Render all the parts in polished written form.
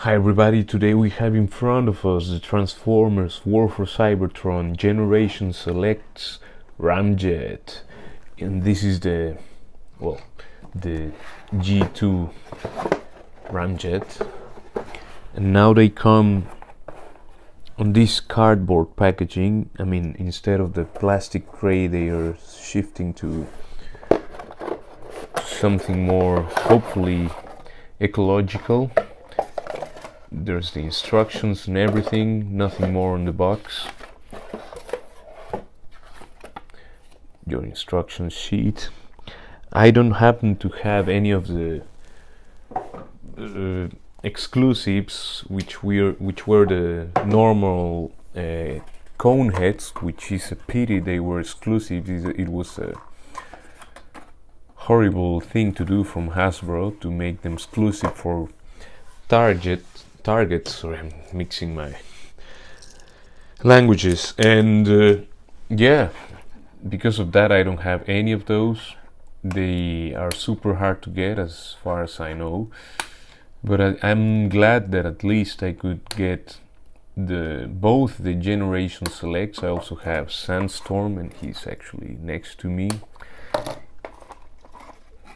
Hi everybody, today we have in front of us the Transformers War for Cybertron Generation Selects Ramjet, and this is the G2 Ramjet, and now they come on this cardboard packaging. I mean, instead of the plastic tray, they are shifting to something more, hopefully, ecological. There's the instructions and everything, nothing more on the box. Your instruction sheet. I don't happen to have any of the exclusives, which were the normal cone heads, which is a pity. They were exclusive. It was a horrible thing to do from Hasbro to make them exclusive for targets. Sorry, I'm mixing my languages, and yeah, because of that I don't have any of those. They are super hard to get as far as I know, but I'm glad that at least I could get both the Generation Selects. I also have Sandstorm, and he's actually next to me.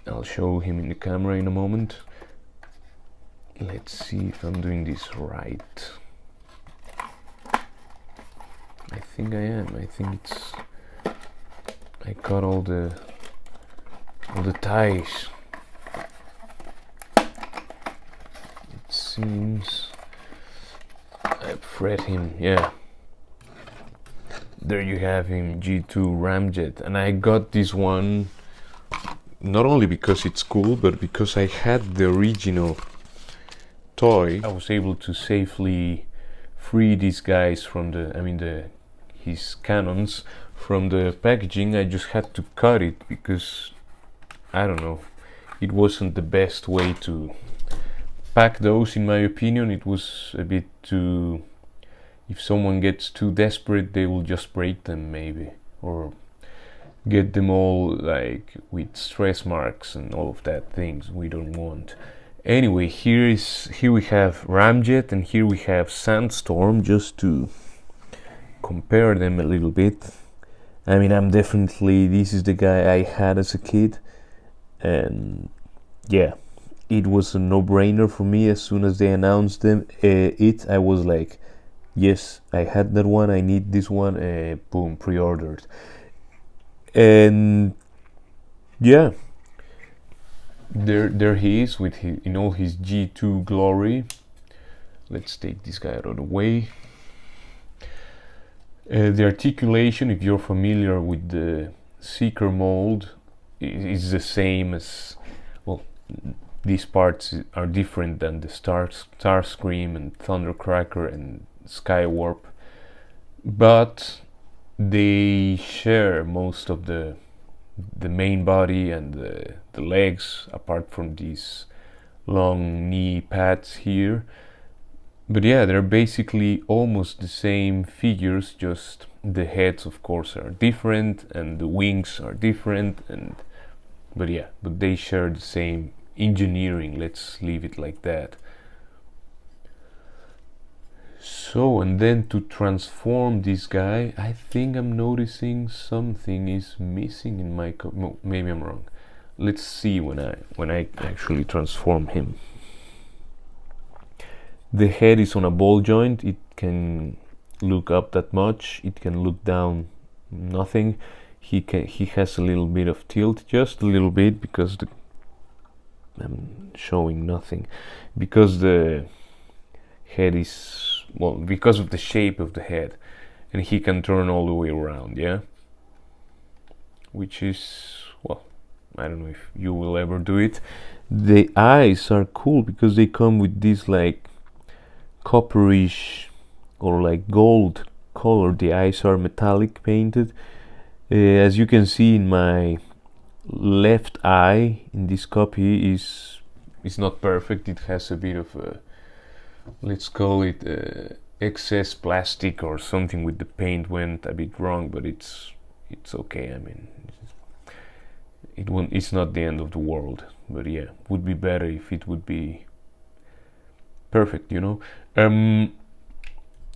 I'll show him in the camera in a moment. Let's see if I'm doing this right. I think I am. I think I got all the ties. It seems I've read him. Yeah. There you have him, G2 Ramjet, and I got this one not only because it's cool, but because I had the original toy. I was able to safely free these guys from his cannons from the packaging. I just had to cut it because I don't know, it wasn't the best way to pack those, in my opinion. It was a bit too, if someone gets too desperate, they will just break them maybe, or get them all like with stress marks and all of that things we don't want. Anyway, here we have Ramjet and here we have Sandstorm, just to compare them a little bit. I mean, this is the guy I had as a kid, and yeah, it was a no-brainer for me. As soon as they announced I was like, yes, I had that one, I need this one, boom, pre-ordered. And yeah, there he is in all his G2 glory. Let's take this guy out of the way. The articulation, if you're familiar with the Seeker mold, is the same as, well, these parts are different than the Starscream and Thundercracker and Skywarp, but they share most of the main body and the legs, apart from these long knee pads here. But yeah, they're basically almost the same figures, just the heads of course are different and the wings are different, but they share the same engineering, let's leave it like that. So, and then to transform this guy, I think I'm noticing something is missing in my maybe I'm wrong. Let's see when I actually transform him. The head is on a ball joint. It can look up that much, it can look down nothing. He has a little bit of tilt, just a little bit, because I'm showing nothing, because the head is, well, because of the shape of the head, and he can turn all the way around, yeah, which is, well, I don't know if you will ever do it. The eyes are cool because they come with this like copperish or like gold color. The eyes are metallic painted. As you can see, in my left eye in this copy is not perfect. It has a bit of a, let's call it excess plastic or something, with the paint went a bit wrong, but it's okay. I mean, it's not the end of the world, but yeah, would be better if it would be perfect, you know.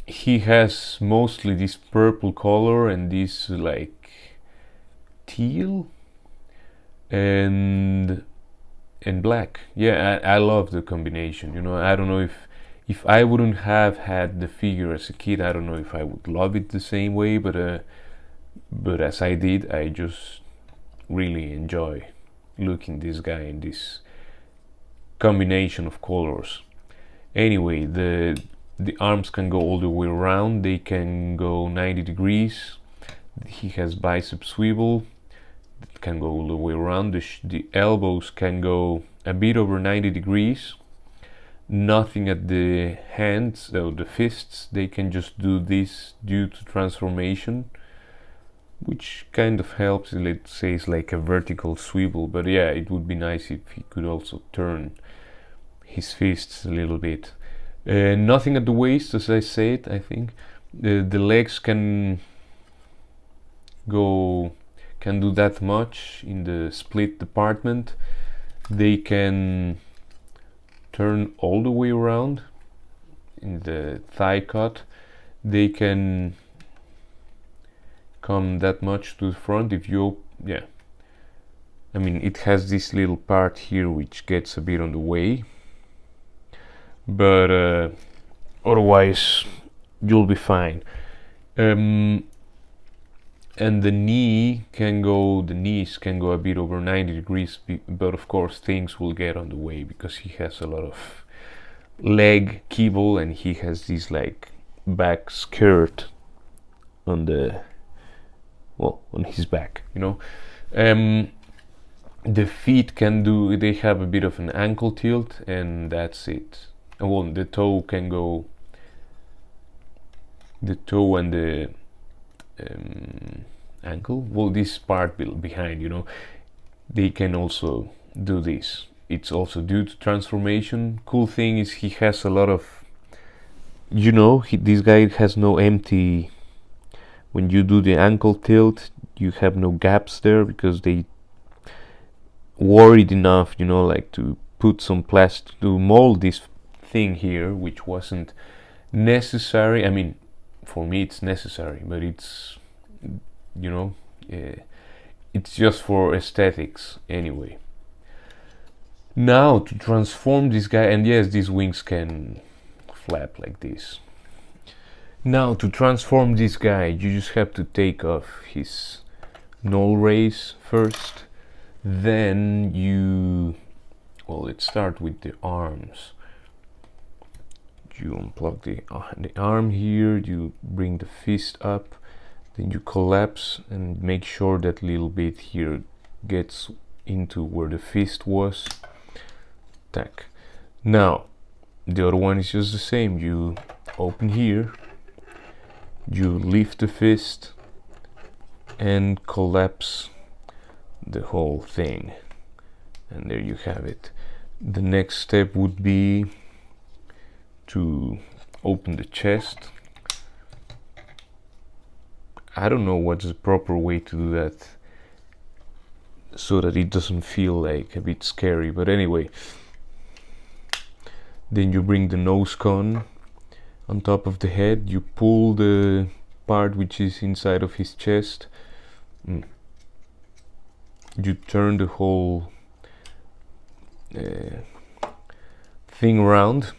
He has mostly this purple color and this like teal and black. Yeah, I love the combination, you know. I don't know if I wouldn't have had the figure as a kid, I don't know if I would love it the same way, but as I did, I just really enjoy looking this guy in this combination of colors. Anyway, the arms can go all the way around, they can go 90 degrees. He has bicep swivel, it can go all the way around. The elbows can go a bit over 90 degrees. Nothing at the hands or the fists, they can just do this due to transformation, which kind of helps. Let's say it's like a vertical swivel, but yeah, it would be nice if he could also turn his fists a little bit. Nothing at the waist, as I said. I think the legs can do that much in the split department. They can turn all the way around in the thigh cut. They can come that much to the front if you, yeah. I mean, it has this little part here which gets a bit on the way, but otherwise you'll be fine. And the knees can go a bit over 90 degrees, but of course things will get on the way because he has a lot of leg kibble and he has this like back skirt on on his back, you know. The feet they have a bit of an ankle tilt, and that's it. Well, the toe can go, the toe and the ankle, well, this part behind, you know, they can also do this. It's also due to transformation. Cool thing is he has a lot of, you know, this guy has no empty. When you do the ankle tilt, you have no gaps there because they worried enough, you know, like to put some plastic to mold this thing here, which wasn't necessary. I mean, for me it's necessary, but it's, you know, it's just for aesthetics anyway. Now to transform this guy, and yes, these wings can flap like this. Now to transform this guy, you just have to take off his null rays first. Then let's start with the arms. You unplug the arm here, you bring the fist up, then you collapse and make sure that little bit here gets into where the fist was. Tack. Now the other one is just the same. You open here, you lift the fist and collapse the whole thing, and there you have it. The next step would be to open the chest. I don't know what's the proper way to do that so that it doesn't feel like a bit scary, but anyway, then you bring the nose cone on top of the head, you pull the part which is inside of his chest, you turn the whole thing around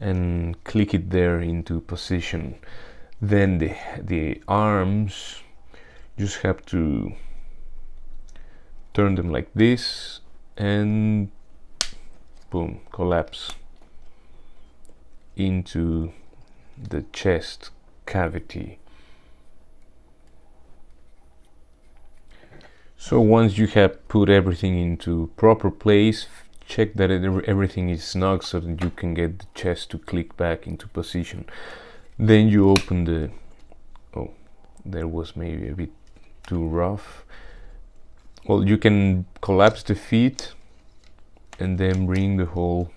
and click it there into position. Then the arms, just have to turn them like this and boom, collapse into the chest cavity. So once you have put everything into proper place, check that everything is snug so that you can get the chest to click back into position. Then you open the, oh, there was maybe a bit too rough. Well, you can collapse the feet and then bring the whole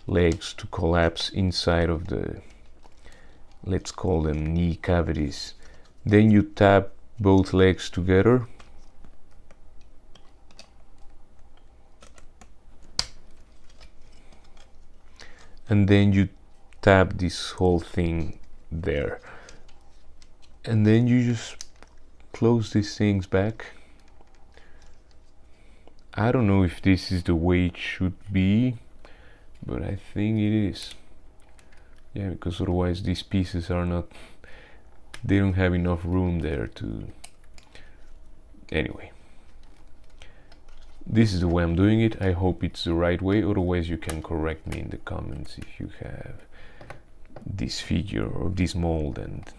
legs to collapse inside of the, let's call them knee cavities. Then you tap both legs together and then you tap this whole thing there, and then you just close these things back. I don't know if this is the way it should be, but I think it is. Yeah, because otherwise these pieces are not, they don't have enough room there to, anyway. This is the way I'm doing it. I hope it's the right way, otherwise you can correct me in the comments if you have this figure or this mold and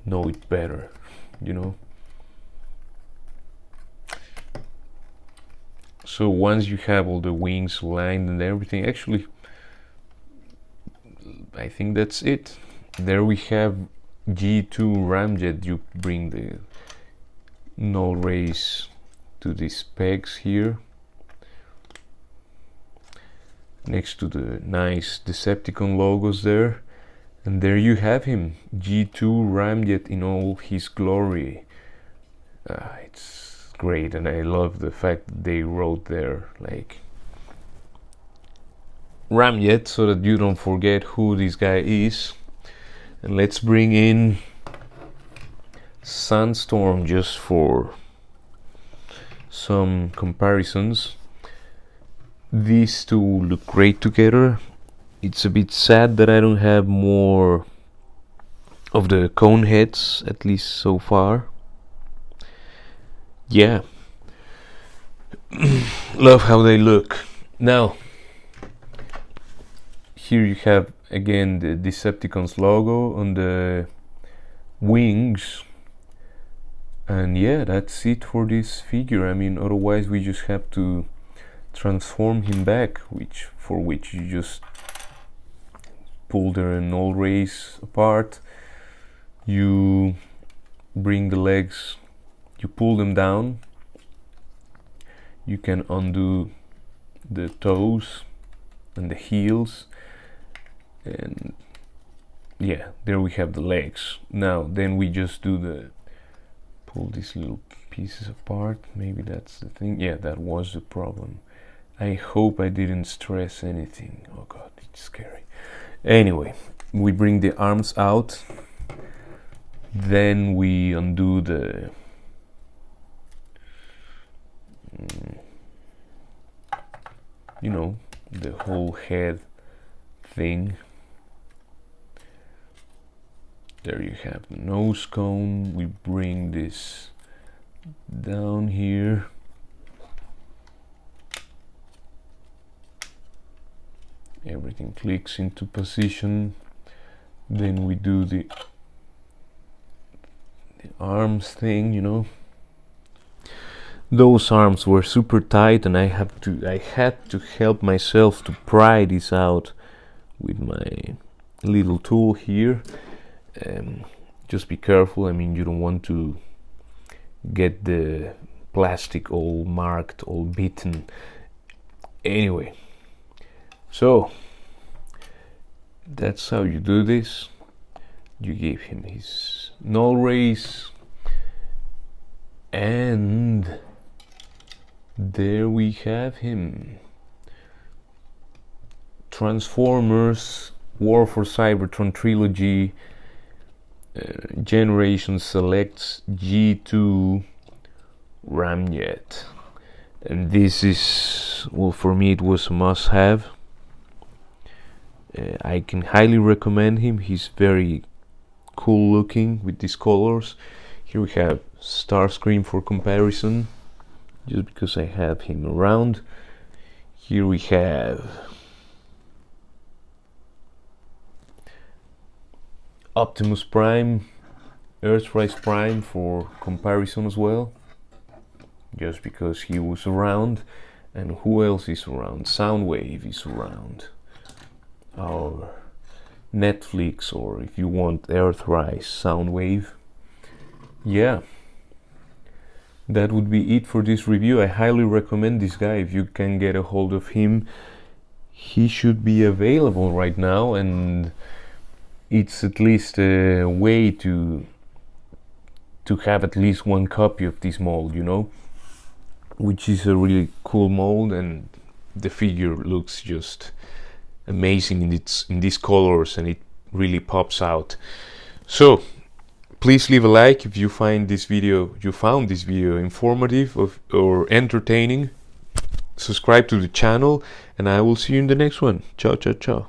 know it better, you know. So once you have all the wings lined and everything, actually I think that's it. There we have G2 Ramjet. You bring the null rays to these pegs here next to the nice Decepticon logos there, and there you have him, G2 Ramjet in all his glory. It's great, and I love the fact that they wrote there like Ramjet so that you don't forget who this guy is. And let's bring in Sandstorm just for some comparisons. These two look great together. It's a bit sad that I don't have more of the cone heads, at least so far. Yeah. Love how they look. Now, here you have again the Decepticons logo on the wings, and yeah, that's it for this figure. I mean, otherwise we just have to transform him back, for which you just pull the null rays apart, you bring the legs, you pull them down, you can undo the toes and the heels, and yeah, there we have the legs. Now then we just do the pull these little pieces apart. Maybe that's the thing. Yeah, that was the problem. I hope I didn't stress anything. Oh god, it's scary. Anyway, we bring the arms out, then we undo the you know, the whole head thing. There you have the nose cone. We bring this down here. Everything clicks into position. Then we do the arms thing, you know. Those arms were super tight, and I had to help myself to pry this out with my little tool here. Just be careful. I mean, you don't want to get the plastic all marked, all bitten. Anyway, so that's how you do this. You give him his null rays, and there we have him. Transformers War for Cybertron Trilogy Generation Selects G2 Ramjet. And this is, well, for me it was a must-have. I can highly recommend him. He's very cool looking with these colors. Here we have Starscream for comparison, just because I have him around. Here we have Optimus Prime, Earthrise Prime for comparison as well, just because he was around. And who else is around? Soundwave is around, or Netflix, or if you want Earthrise, Soundwave. Yeah, that would be it for this review. I highly recommend this guy. If you can get a hold of him, he should be available right now, and it's at least a way to have at least one copy of this mold, you know, which is a really cool mold. And the figure looks just amazing in these colors, and it really pops out. So please leave a like if you found this video informative or entertaining. Subscribe to the channel, and I will see you in the next one. Ciao, ciao, ciao.